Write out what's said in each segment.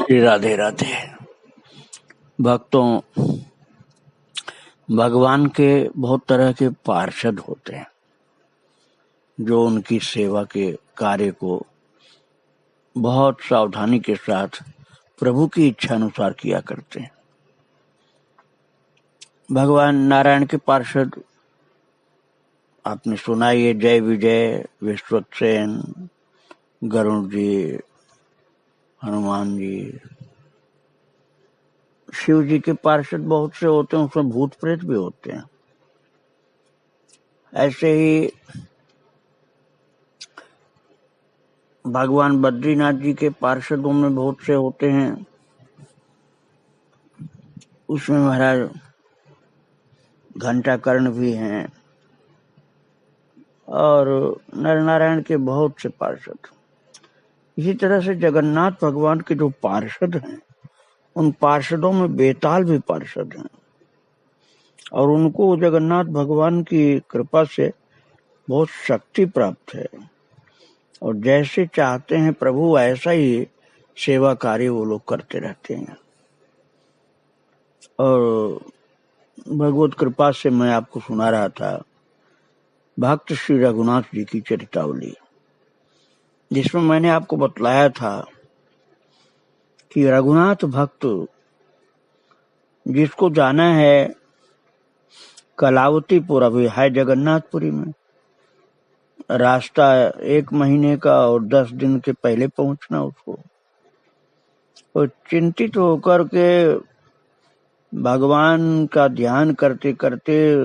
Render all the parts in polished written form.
श्री राधे राधे। भक्तों, भगवान के बहुत तरह के पार्षद होते हैं जो उनकी सेवा के कार्य को बहुत सावधानी के साथ प्रभु की इच्छा अनुसार किया करते हैं। भगवान नारायण के पार्षद आपने सुना, ये जय विजय, विश्वक्सेन, गरुण जी, हनुमान जी। शिव जी के पार्षद बहुत से होते हैं, उसमें भूत प्रेत भी होते हैं। ऐसे ही भगवान बद्रीनाथ जी के पार्षदों में बहुत से होते हैं। उसमें महाराज घंटाकर्ण भी हैं और नर नारायण के बहुत से पार्षद। इसी तरह से जगन्नाथ भगवान के जो पार्षद हैं, उन पार्षदों में बेताल भी पार्षद हैं और उनको जगन्नाथ भगवान की कृपा से बहुत शक्ति प्राप्त है और जैसे चाहते हैं प्रभु ऐसा ही सेवा कार्य वो लोग करते रहते हैं। और भगवत कृपा से मैं आपको सुना रहा था भक्त श्री रघुनाथ जी की चरितावली, जिसमें मैंने आपको बतलाया था कि रघुनाथ भक्त जिसको जाना है कलावतीपुर, अभी है जगन्नाथपुरी में, रास्ता 1 महीने का और 10 दिन के पहले पहुंचना उसको। और चिंतित होकर के भगवान का ध्यान करते करते,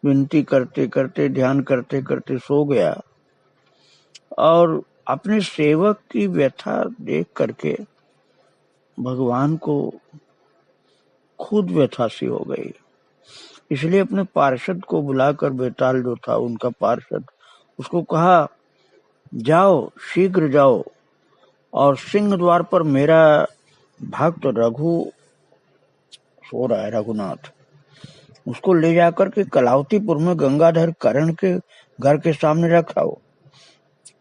विनती करते करते, ध्यान करते करते सो गया और अपने सेवक की व्यथा देख करके भगवान को खुद व्यथा सी हो गई। इसलिए अपने पार्षद को बुलाकर, बेताल जो था उनका पार्षद, उसको कहा, जाओ, शीघ्र जाओ और सिंह द्वार पर मेरा भक्त रघु सो रहा है, रघुनाथ, उसको ले जाकर के कलावतीपुर में गंगाधर कर्ण के घर के सामने रखाओ।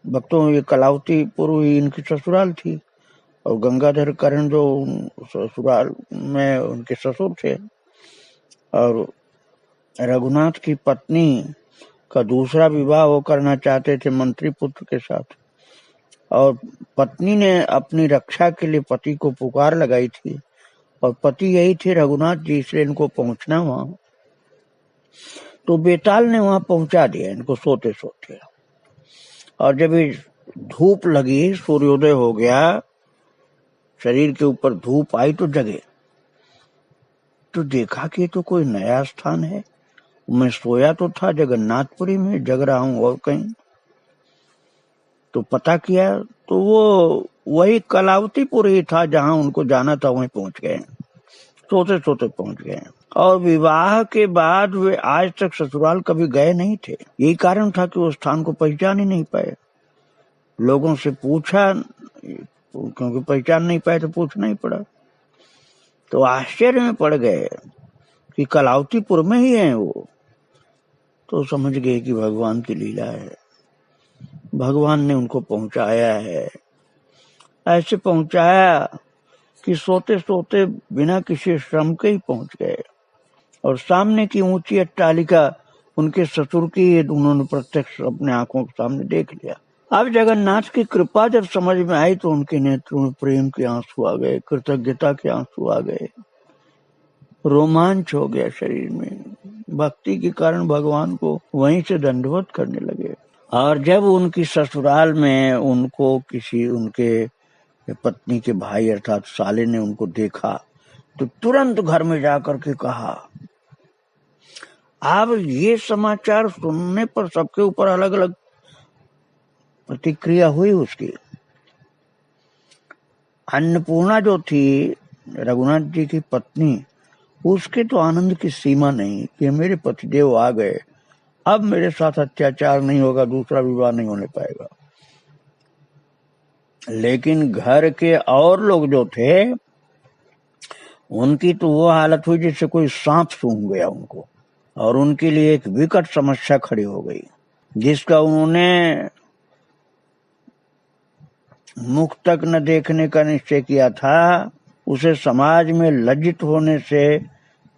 भक्तों, ये कलावतीपुर इनकी ससुराल थी और गंगाधर कर्ण जो ससुराल में उनके ससुर थे। और रघुनाथ की पत्नी का दूसरा विवाह वो करना चाहते थे मंत्री पुत्र के साथ, और पत्नी ने अपनी रक्षा के लिए पति को पुकार लगाई थी और पति यही थे रघुनाथ जी, इसलिए इनको पहुंचना वहां। तो बेताल ने वहां पहुंचा दिया इनको सोते सोते। और जब धूप लगी, सूर्योदय हो गया, शरीर के ऊपर धूप आई तो जगे, तो देखा कि तो कोई नया स्थान है। मैं सोया तो था जगन्नाथपुरी में, जग रहा हूं और कहीं। तो पता किया तो वो वही कलावतीपुर ही था जहां उनको जाना था, वहीं पहुंच गए, सोते सोते पहुंच गए। और विवाह के बाद वे आज तक ससुराल कभी गए नहीं थे। यही कारण था कि वो स्थान को पहचान ही नहीं पाए। लोगों से पूछा, क्योंकि पहचान नहीं पाए तो पूछना ही पड़ा। तो आश्चर्य में पड़ गए कि कलावतीपुर में ही है वो। तो समझ गए कि भगवान की लीला है, भगवान ने उनको पहुंचाया है। ऐसे पहुंचाया कि सोते सोते बिना किसी श्रम के ही पहुंच गए। और सामने की ऊंची अट्टालिका उनके ससुर की उन्होंने प्रत्यक्ष अपने आंखों के सामने देख लिया। अब जगन्नाथ की कृपा जब समझ में आई तो उनके नेत्रों में प्रेम के आंसू आ गए, कृतज्ञता के आंसू आ गए, रोमांच हो गया शरीर में। भक्ति के कारण भगवान को वहीं से दंडवत करने लगे। और जब उनकी ससुराल में उनको किसी उनके पत्नी के भाई अर्थात साले ने उनको देखा तो तुरंत घर में जाकर के कहा। अब ये समाचार सुनने पर सबके ऊपर अलग अलग प्रतिक्रिया हुई उसकी। अन्नपूर्णा जो थी रघुनाथ जी की पत्नी, उसके तो आनंद की सीमा नहीं कि मेरे पतिदेव आ गए, अब मेरे साथ अत्याचार नहीं होगा, दूसरा विवाह नहीं होने पाएगा। लेकिन घर के और लोग जो थे उनकी तो वो हालत हुई जैसे कोई सांप सूंघ गया उनको, और उनके लिए एक विकट समस्या खड़ी हो गई, जिसका उन्होंने मुख तक न देखने का निश्चय किया था, उसे समाज में लज्जित होने से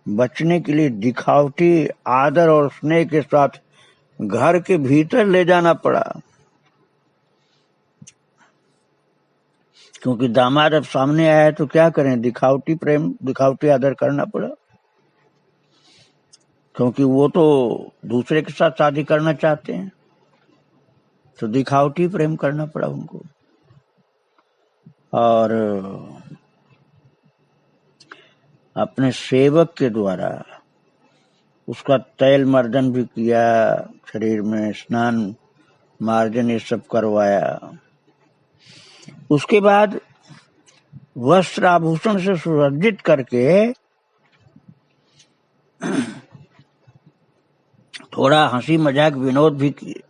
बचने के लिए दिखावटी आदर और स्नेह के साथ घर के भीतर ले जाना पड़ा। क्योंकि दामाद अब सामने आया है तो क्या करें, दिखावटी प्रेम दिखावटी आदर करना पड़ा, क्योंकि वो तो दूसरे के साथ शादी करना चाहते हैं, तो दिखावटी प्रेम करना पड़ा उनको। और अपने सेवक के द्वारा उसका तैल मर्दन भी किया, शरीर में स्नान मार्जन ये सब करवाया। उसके बाद वस्त्र आभूषण से सुसज्जित करके थोड़ा हंसी मजाक विनोद भी किए,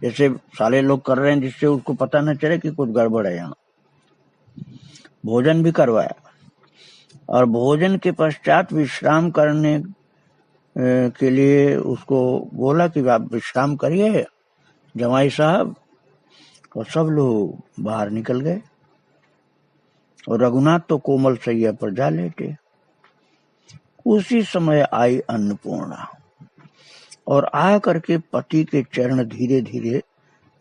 जैसे साले लोग कर रहे हैं, जिससे उसको पता न चले कि कुछ गड़बड़ है यहाँ। भोजन भी करवाया और भोजन के पश्चात विश्राम करने के लिए उसको बोला कि आप विश्राम करिए जमाई साहब, और सब लोग बाहर निकल गए और रघुनाथ तो कोमल सैया पर जा लेटे। उसी समय आई अन्नपूर्णा और आ करके पति के चरण धीरे धीरे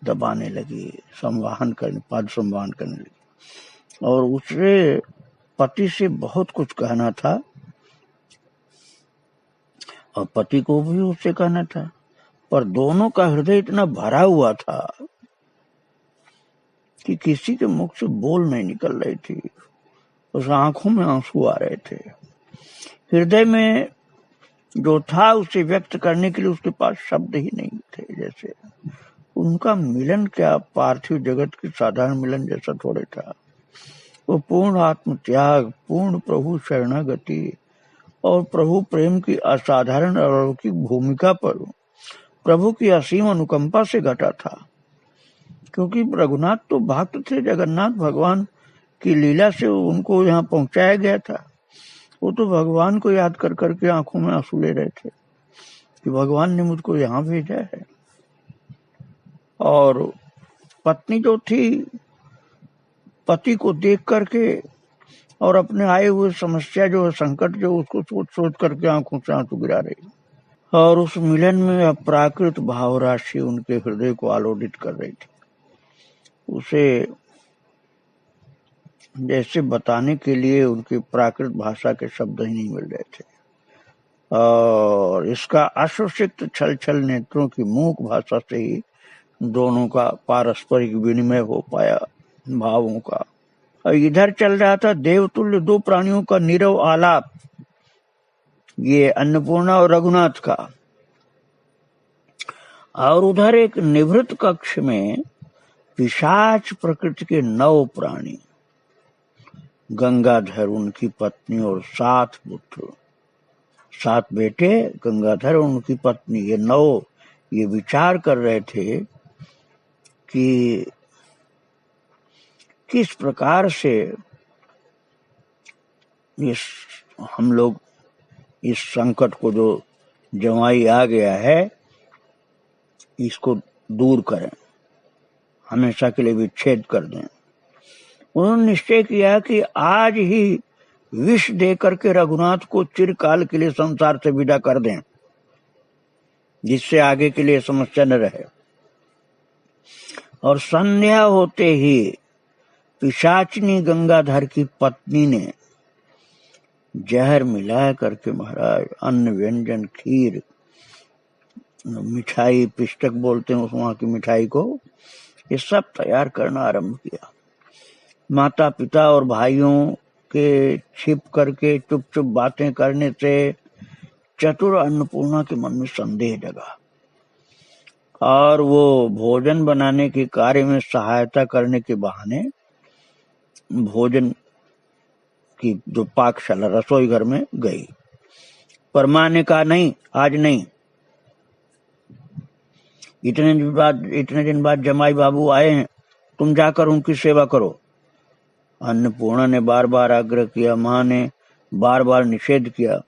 दबाने लगी, संवाहन करने, पद संवाहन करने लगी। और उसे पति से बहुत कुछ कहना था और पति को भी उससे कहना था, पर दोनों का हृदय इतना भरा हुआ था कि किसी के मुख से बोल नहीं निकल रही थी, उस आंखों में आंसू आ रहे थे। हृदय में जो था उसे व्यक्त करने के लिए उसके पास शब्द ही नहीं थे। जैसे उनका मिलन क्या पार्थिव जगत के साधारण मिलन जैसा थोड़े था, वो पूर्ण आत्म त्याग, पूर्ण प्रभु शरणागति और प्रभु प्रेम की असाधारण अलौकिक भूमिका पर प्रभु की असीम अनुकंपा से घटा था। क्योंकि रघुनाथ तो भक्त थे, जगन्नाथ भगवान की लीला से उनको यहाँ पहुंचाया गया था। वो तो भगवान को याद कर करके आंखों में आंसू ले रहे थे कि भगवान ने मुझको यहाँ भेजा है। और पत्नी जो थी, पति को देख करके और अपने आए हुए समस्या जो है, संकट जो, उसको सोच सोच करके आंखों से आंसू गिरा रही। और उस मिलन में अप्राकृत भाव राशि उनके हृदय को आलोडित कर रही थी। उसे जैसे बताने के लिए उनकी प्राकृत भाषा के शब्द ही नहीं मिल रहे थे। और इसका अश्वसिक्त छल छल नेत्रों की मूक भाषा से ही दोनों का पारस्परिक विनिमय हो पाया भावों का। और इधर चल रहा था देवतुल्य दो प्राणियों का नीरव आलाप, ये अन्नपूर्णा और रघुनाथ का। और उधर एक निवृत्त कक्ष में पिशाच प्रकृति के 9 प्राणी, गंगाधर, उनकी पत्नी और 7 पुत्र, 7 बेटे, गंगाधर और उनकी पत्नी, ये 9 ये विचार कर रहे थे कि किस प्रकार से हम लोग इस संकट को जो जमाई आ गया है इसको दूर करें, हमेशा के लिए विच्छेद कर दें। उन्होंने निश्चय किया कि आज ही विष दे करके रघुनाथ को चिरकाल के लिए संसार से विदा कर दें, जिससे आगे के लिए समस्या न रहे। और संध्या होते ही पिशाचिनी गंगाधर की पत्नी ने जहर मिला करके महाराज अन्न व्यंजन खीर मिठाई, पिष्टक बोलते हैं उस वहां की मिठाई को, ये सब तैयार करना आरंभ किया। माता पिता और भाइयों के छिप करके चुप चुप बातें करने से चतुर अन्नपूर्णा के मन में संदेह जगा और वो भोजन बनाने के कार्य में सहायता करने के बहाने भोजन की जो पाकशाला रसोई घर में गई। पर मां ने कहा नहीं, आज नहीं, इतने दिन बाद जमाई बाबू आए हैं, तुम जाकर उनकी सेवा करो। अन्नपूर्णा ने बार बार आग्रह किया, मां ने बार बार निषेध किया।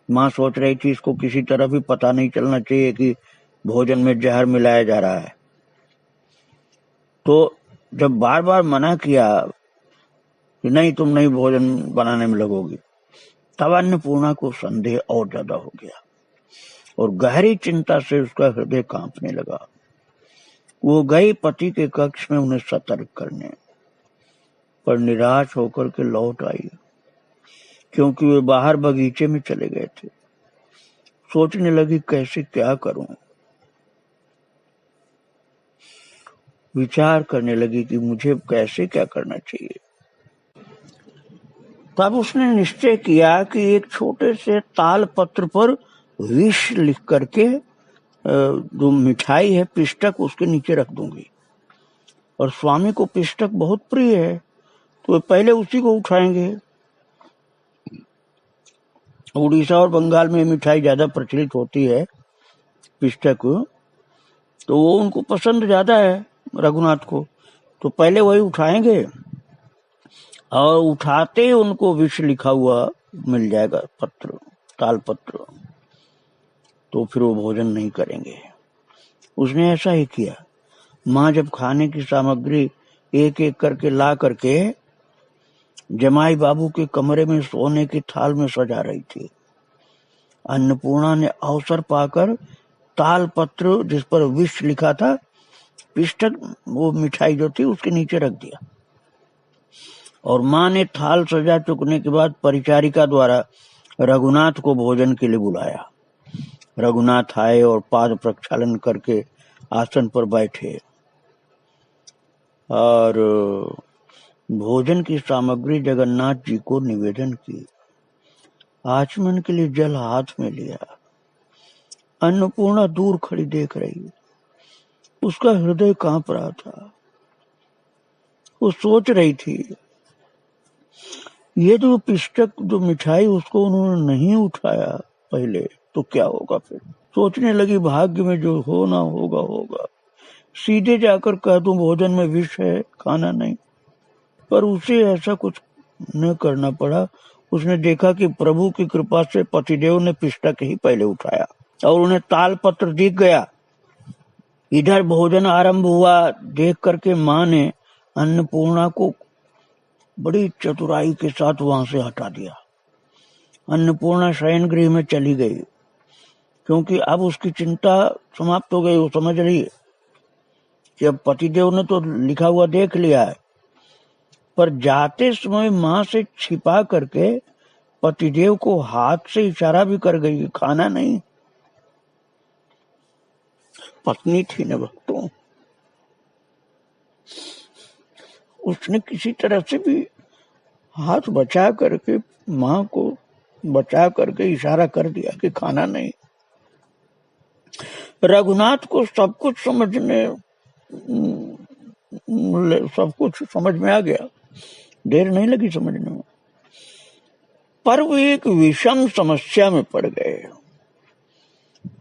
मां सोच रही थी इसको किसी तरह भी पता नहीं चलना चाहिए कि भोजन में जहर मिलाया जा रहा है। तो जब बार बार मना किया कि नहीं तुम नहीं भोजन बनाने में लगोगी, तब अन्नपूर्णा को संदेह और ज्यादा हो गया और गहरी चिंता से उसका हृदय कांपने लगा। वो गई पति के कक्ष में उन्हें सतर्क करने, पर निराश होकर के लौट आई, क्योंकि वे बाहर बगीचे में चले गए थे। सोचने लगी कैसे क्या करूं, विचार करने लगी कि मुझे कैसे क्या करना चाहिए। तब उसने निश्चय किया कि एक छोटे से ताल पत्र पर विष लिख करके जो मिठाई है पिष्टक उसके नीचे रख दूंगी, और स्वामी को पिष्टक बहुत प्रिय है तो वे पहले उसी को उठाएंगे। उड़ीसा और बंगाल में मिठाई ज्यादा प्रचलित होती है पिष्टक, तो वो उनको पसंद ज्यादा है रघुनाथ को, तो पहले वही उठाएंगे और उठाते ही उनको विष लिखा हुआ मिल जाएगा पत्र, ताल पत्र, तो फिर वो भोजन नहीं करेंगे। उसने ऐसा ही किया। माँ जब खाने की सामग्री एक एक करके ला करके जमाई बाबू के कमरे में सोने की थाल में सजा रही थी, अन्नपूर्णा ने अवसर पाकर ताल पत्र जिस पर विष लिखा था पिष्टक, वो मिठाई जो थी उसके नीचे रख दिया। और माँ ने थाल सजा चुकने के बाद परिचारिका द्वारा रघुनाथ को भोजन के लिए बुलाया। रघुनाथ आए और पाद प्रक्षालन करके आसन पर बैठे और भोजन की सामग्री जगन्नाथ जी को निवेदन की। आचमन के लिए जल हाथ में लिया। अन्नपूर्णा दूर खड़ी देख रही, उसका हृदय कांप रहा था। वो सोच रही थी ये जो पिष्टक जो मिठाई उसको उन्होंने नहीं उठाया पहले, तो क्या होगा फिर। सोचने लगी भाग्य में जो होना होगा होगा, सीधे जाकर कह दूं भोजन में विष है, खाना नहीं। पर उसे ऐसा कुछ न करना पड़ा। उसने देखा कि प्रभु की कृपा से पतिदेव ने पिष्टक ही पहले उठाया और उन्हें ताल पत्र दिख गया। इधर भोजन आरंभ हुआ। देख करके माँ ने अन्नपूर्णा को बड़ी चतुराई के साथ वहां से हटा दिया। अन्नपूर्णा शयन गृह में चली गई, क्योंकि अब उसकी चिंता समाप्त हो गई। वो समझ रही है कि अब पतिदेव ने तो लिखा हुआ देख लिया है, पर जाते समय माँ से छिपा करके पतिदेव को हाथ से इशारा भी कर गई, खाना नहीं। पत्नी थी न भक्तों, उसने किसी तरह से भी हाथ बचा करके माँ को बचा करके इशारा कर दिया कि खाना नहीं। रघुनाथ को सब कुछ समझ में आ गया, देर नहीं लगी समझने में। पर वो एक विषम समस्या में पड़ गए।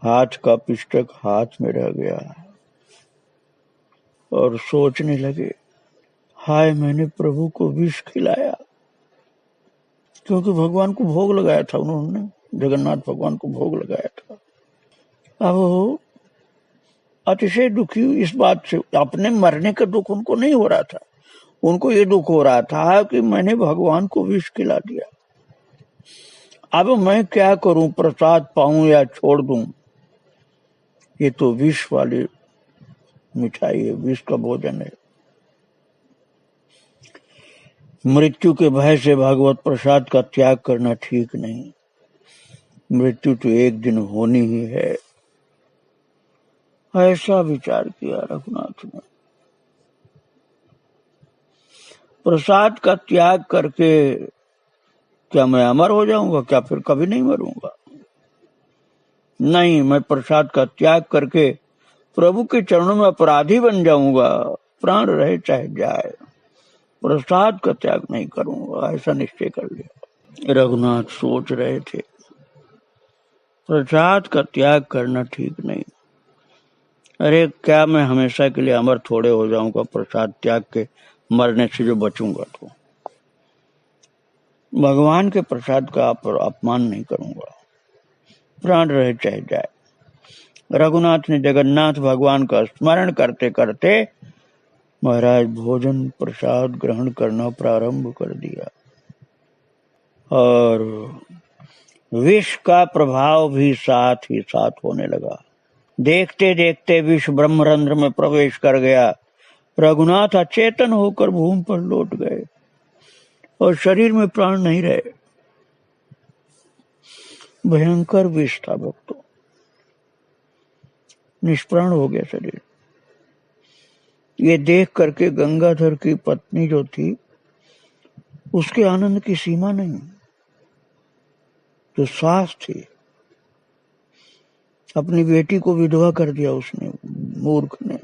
हाथ का पिष्टक हाथ में रह गया और सोचने लगे, हाय मैंने प्रभु को विष खिलाया, क्योंकि भगवान को भोग लगाया था उन्होंने, जगन्नाथ भगवान को भोग लगाया था। अब अतिशय दुखी इस बात से, अपने मरने का दुख उनको नहीं हो रहा था, उनको ये दुख हो रहा था कि मैंने भगवान को विष खिला दिया। अब मैं क्या करूं, प्रसाद पाऊं या छोड़ दूं। ये तो विष वाली मिठाई है, विष का भोजन है। मृत्यु के भय से भगवत प्रसाद का त्याग करना ठीक नहीं। मृत्यु तो एक दिन होनी ही है। ऐसा विचार किया रघुनाथ ने। प्रसाद का त्याग करके क्या मैं अमर हो जाऊंगा, क्या फिर कभी नहीं मरूंगा। नहीं, मैं प्रसाद का त्याग करके प्रभु के चरणों में अपराधी बन जाऊंगा, प्राण रहे चाहे जाए, प्रसाद का त्याग नहीं करूंगा, ऐसा निश्चय कर लिया। रघुनाथ सोच रहे थे प्रसाद का त्याग करना ठीक नहीं। अरे क्या मैं हमेशा के लिए अमर थोड़े हो जाऊंगा प्रसाद त्याग के मरने से जो बचूंगा, तो भगवान के प्रसाद का अपमान नहीं करूंगा, प्राण रहे चाहे जाए। रघुनाथ ने जगन्नाथ भगवान का स्मरण करते करते महाराज भोजन प्रसाद ग्रहण करना प्रारंभ कर दिया और विष का प्रभाव भी साथ ही साथ होने लगा। देखते देखते विष ब्रह्मरंध्र में प्रवेश कर गया। रघुनाथ अचेतन होकर भूमि पर लौट गए और शरीर में प्राण नहीं रहे। भयंकर विष था भक्तों, निष्प्राण हो गया शरीर। ये देख करके गंगाधर की पत्नी जो थी उसके आनंद की सीमा नहीं। जो सास थी, अपनी बेटी को विधवा कर दिया उसने, मूर्ख ने।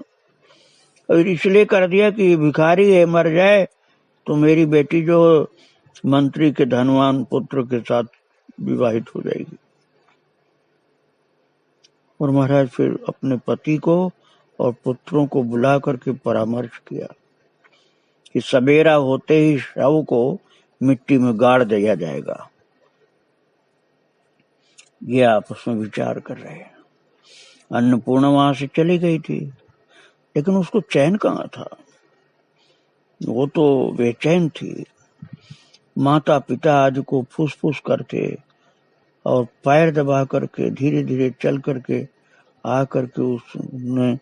और इसलिए कर दिया कि ये भिखारी है, मर जाए तो मेरी बेटी जो मंत्री के धनवान पुत्र के साथ विवाहित हो जाएगी। और महाराज फिर अपने पति को और पुत्रों को बुला करके परामर्श किया कि सवेरा होते ही शव को मिट्टी में गाड़ दिया जाएगा। ये आपस में विचार कर रहे हैं। अन्नपूर्णा वहां से चली गई थी, लेकिन उसको चैन कहाँ था। वो तो बेचैन थी। माता पिता आज को फुसफुस करते और पैर दबा करके धीरे धीरे चल करके आ करके उसने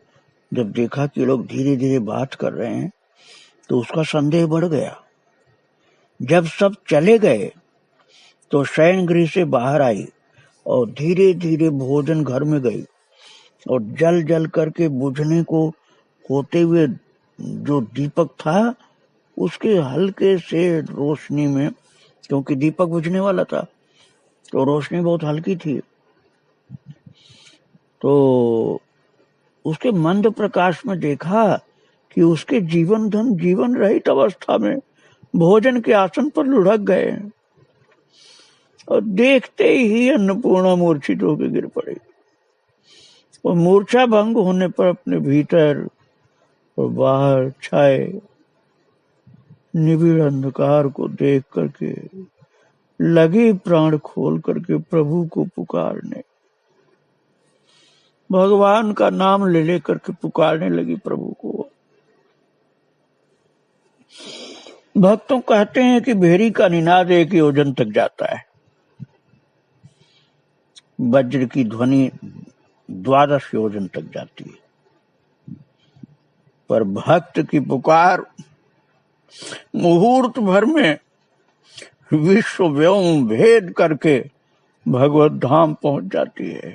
जब देखा कि लोग धीरे धीरे बात कर रहे हैं तो उसका संदेह बढ़ गया। जब सब चले गए तो शयन गृह से बाहर आई और धीरे धीरे भोजन घर में गई और जल जल करके बुझने को होते हुए जो दीपक था उसके हल्के से रोशनी में, क्योंकि दीपक बुझने वाला था तो रोशनी बहुत हल्की थी, तो उसके मंद प्रकाश में देखा कि उसके जीवन धन जीवन रहित अवस्था में भोजन के आसन पर लुढ़क गए और देखते ही अन्नपूर्णा मूर्छित होकर गिर पड़ी। और मूर्छा भंग होने पर अपने भीतर और बाहर छाए निबिड़ अंधकार को देख करके लगे प्राण खोल करके प्रभु को पुकारने, भगवान का नाम ले लेकर के पुकारने लगी प्रभु को। भक्तों कहते हैं कि भेरी का निनाद 1 योजन तक जाता है, वज्र की ध्वनि 12 योजन तक जाती है, पर भक्त की पुकार मुहूर्त भर में विश्व व्योम भेद करके भगवत धाम पहुंच जाती है।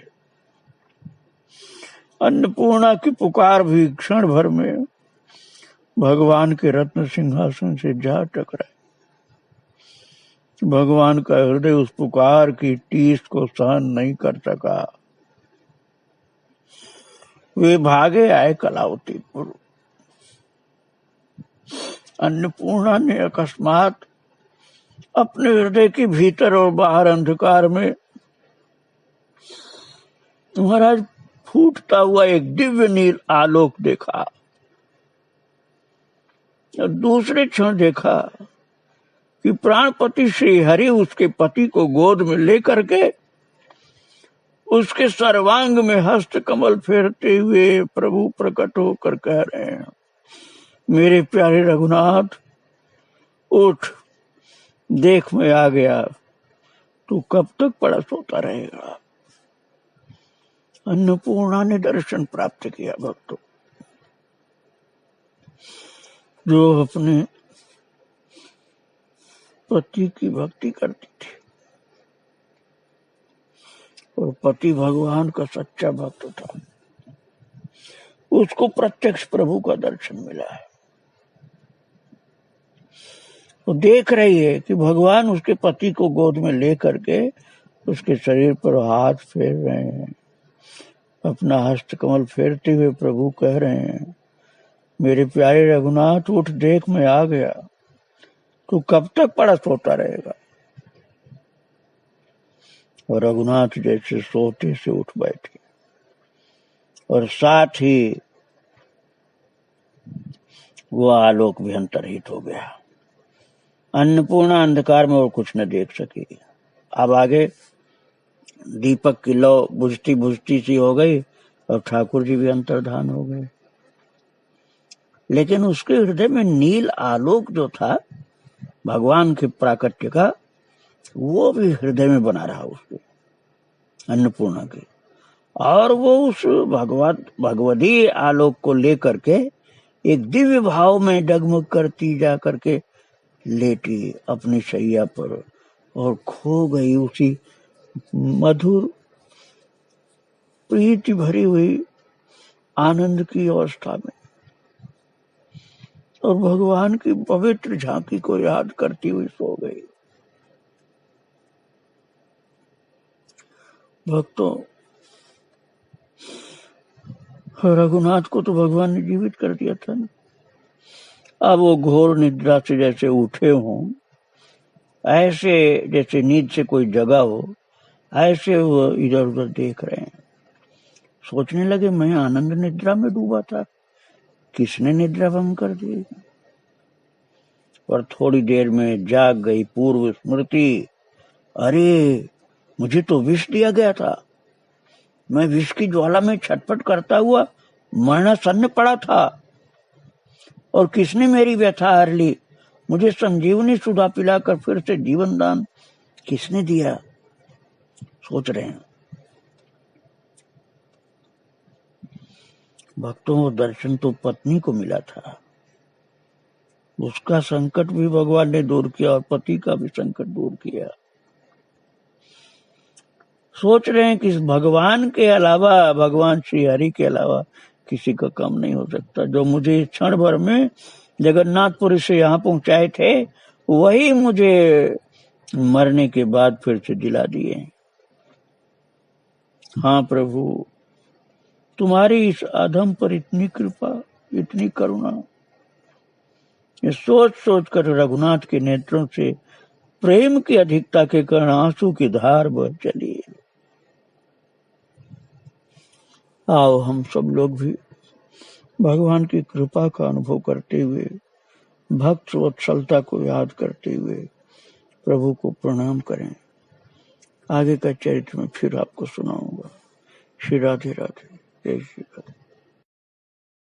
अन्नपूर्णा की पुकार भी क्षण भर में भगवान के रत्न सिंहासन से जा टकराए। भगवान का हृदय उस पुकार की टीस को सहन नहीं कर सका। वे भागे आए कलावतीपुर। अन्नपूर्णा ने अकस्मात अपने हृदय के भीतर और बाहर अंधकार में महाराज फूटता हुआ एक दिव्य नील आलोक देखा। और दूसरे क्षण देखा कि प्राणपति श्री हरि उसके पति को गोद में लेकर के उसके सर्वांग में हस्त कमल फेरते हुए प्रभु प्रकट होकर कह रहे हैं, मेरे प्यारे रघुनाथ उठ, देख मैं आ गया, तू कब तक पड़ा सोता रहेगा। अन्नपूर्णा ने दर्शन प्राप्त किया। भक्तों, जो अपने पति की भक्ति करती थी और पति भगवान का सच्चा भक्त था, उसको प्रत्यक्ष प्रभु का दर्शन मिला है। वो देख रही है कि भगवान उसके पति को गोद में लेकर के उसके शरीर पर हाथ फेर रहे हैं। अपना हस्त कमल फेरते हुए प्रभु कह रहे हैं, मेरे प्यारे रघुनाथ उठ, देख मैं आ गया, तू कब तक पड़ा सोता रहेगा। और रघुनाथ जैसे सोते से उठ बैठे और साथ ही वो आलोक भी अंतर्हित हो गया। अन्नपूर्णा अंधकार में और कुछ न देख सकी। अब आगे दीपक की लौ बुझती बुझती सी हो गई और ठाकुर जी भी अंतर्धान हो गए। लेकिन उसके हृदय में नील आलोक जो था भगवान के प्राकट्य का, वो भी हृदय में बना रहा उसके, अन्नपूर्णा के। और वो उस भगवदी आलोक को लेकर के एक दिव्य भाव में डगमग करती जा करके लेटी अपनी शैया पर और खो गई उसी मधुर प्रीति भरी हुई आनंद की अवस्था में, और भगवान की पवित्र झांकी को याद करती हुई सो गई। भक्तों, रघुनाथ को तो भगवान ने जीवित कर दिया था ना। अब वो घोर निद्रा से जैसे उठे हों, ऐसे जैसे नींद से कोई जगा हो, ऐसे वो इधर उधर देख रहे हैं। सोचने लगे मैं आनंद निद्रा में डूबा था, किसने निद्रा भंग कर दी। और थोड़ी देर में जाग गई पूर्व स्मृति, अरे मुझे तो विष दिया गया था, मैं विष की ज्वाला में छटपट करता हुआ मरणासन्न पड़ा था, और किसने मेरी व्यथा हर ली, मुझे संजीवनी सुधा पिलाकर फिर से जीवन दान किसने दिया। सोच रहे हैं भक्तों, वो दर्शन तो पत्नी को मिला था, उसका संकट भी भगवान ने दूर किया और पति का भी संकट दूर किया। सोच रहे हैं कि इस भगवान के अलावा, भगवान श्री हरि के अलावा किसी का काम नहीं हो सकता। जो मुझे क्षण भर में जगन्नाथपुरी से यहाँ पहुंचाए थे, वही मुझे मरने के बाद फिर से दिला दिए। हाँ प्रभु, तुम्हारी इस अधम पर इतनी कृपा, इतनी करुणा। ये सोच सोच कर रघुनाथ के नेत्रों से प्रेम की अधिकता के कारण आंसू की धार बह चली। आओ हम सब लोग भी भगवान की कृपा का अनुभव करते हुए, भक्त वत्सलता को याद करते हुए प्रभु को प्रणाम करें। आगे का चरित्र में फिर आपको सुनाऊंगा। श्री राधे राधे, जय श्री राधे।